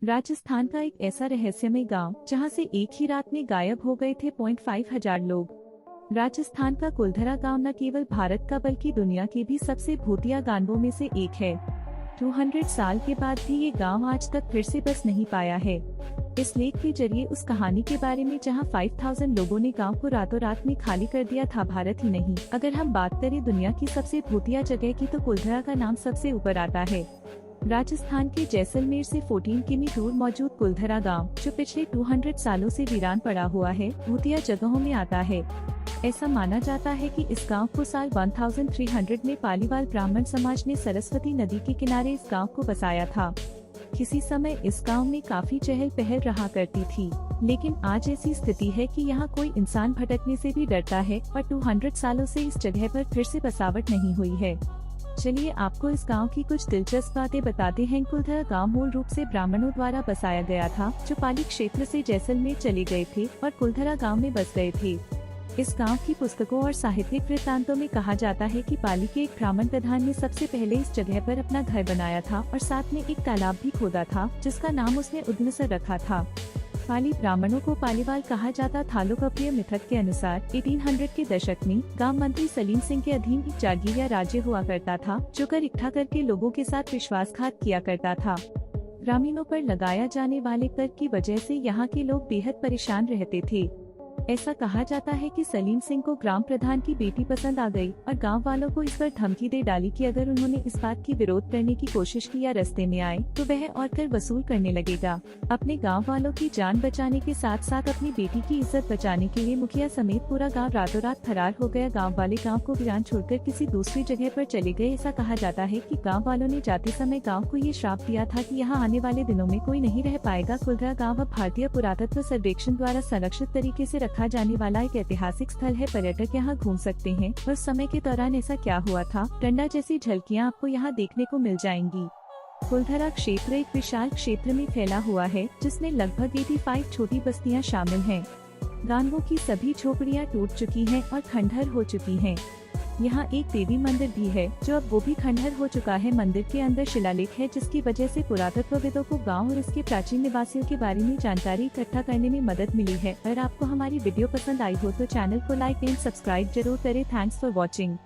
राजस्थान का एक ऐसा रहस्यमय गांव जहां से एक ही रात में गायब हो गए थे 5,500 लोग। राजस्थान का कुलधरा गांव न केवल भारत का बल्कि दुनिया के भी सबसे भूतिया गांवों में से एक है। 200 साल के बाद भी ये गांव आज तक फिर से बस नहीं पाया है। इस लेख के जरिए उस कहानी के बारे में जहां 5,000 लोगों ने गांव को रातों रात में खाली कर दिया था। भारत ही नहीं, अगर हम बात करें दुनिया की सबसे भूतिया जगह की तो कुलधरा का नाम सबसे ऊपर आता है। राजस्थान के जैसलमेर से 14 किमी दूर मौजूद कुलधरा गांव, जो पिछले 200 सालों से वीरान पड़ा हुआ है, भूतिया जगहों में आता है। ऐसा माना जाता है कि इस गांव को साल 1300 में पालीवाल ब्राह्मण समाज ने सरस्वती नदी के किनारे इस गांव को बसाया था। किसी समय इस गांव में काफी चहल पहल रहा करती थी, लेकिन आज ऐसी स्थिति है कि यहाँ कोई इंसान भटकने से भी डरता है और 200 सालों से इस जगह पर फिर से बसावट नहीं हुई है। चलिए आपको इस गांव की कुछ दिलचस्प बातें बताते हैं। कुलधरा गांव मूल रूप से ब्राह्मणों द्वारा बसाया गया था, जो पाली क्षेत्र से जैसलमेर चले गए थे और कुलधरा गांव में बस गए थे। इस गांव की पुस्तकों और साहित्यिक वृत्तांतों में कहा जाता है कि पाली के एक ब्राह्मण प्रधान ने सबसे पहले इस जगह पर अपना घर बनाया था और साथ में एक तालाब भी खोदा था, जिसका नाम उसने उद्नसर रखा था। पाली ब्राह्मणों को पालीवाल कहा जाता था। लोकप्रिय मिथक के अनुसार 1800 के दशक में गांव मंत्री सलीम सिंह के अधीन एक जागीरिया राज्य हुआ करता था, जो कर इकट्ठा करके लोगों के साथ विश्वासघात किया करता था। ग्रामीणों पर लगाया जाने वाले कर की वजह से यहाँ के लोग बेहद परेशान रहते थे। ऐसा कहा जाता है कि सलीम सिंह को ग्राम प्रधान की बेटी पसंद आ गई और गांव वालों को इस पर धमकी दे डाली कि अगर उन्होंने इस बात की विरोध करने की कोशिश की या रास्ते में आए तो वह और कर वसूल करने लगेगा। अपने गांव वालों की जान बचाने के साथ साथ अपनी बेटी की इज्जत बचाने के लिए मुखिया समेत पूरा गांव रातों रात फरार हो गया। गांव वाले गांव को वीरान छोड़कर किसी दूसरी जगह पर चले गए। ऐसा कहा जाता है कि गांव वालों ने जाते समय गांव को ये श्राप दिया था कि यहाँ आने वाले दिनों में कोई नहीं रह पाएगा। कुलधरा गांव अब भारतीय पुरातत्व सर्वेक्षण द्वारा संरक्षित तरीके से रखा जाने वाला एक ऐतिहासिक स्थल है। पर्यटक यहाँ घूम सकते हैं। उस समय के दौरान ऐसा क्या हुआ था, टंडा जैसी झलकियाँ आपको यहाँ देखने को मिल जाएंगी। कुलधरा क्षेत्र एक विशाल क्षेत्र में फैला हुआ है, जिसमें लगभग 85 छोटी बस्तियाँ शामिल हैं। गांवों की सभी झोपड़ियाँ टूट चुकी हैं और खंडहर हो चुकी हैं। यहाँ एक देवी मंदिर भी है, जो अब वो भी खंडहर हो चुका है। मंदिर के अंदर शिलालेख है, जिसकी वजह से पुरातत्वविदों को गांव और इसके प्राचीन निवासियों के बारे में जानकारी इकट्ठा करने में मदद मिली है। अगर आपको हमारी वीडियो पसंद आई हो तो चैनल को लाइक एंड सब्सक्राइब जरूर करें। Thanks for watching.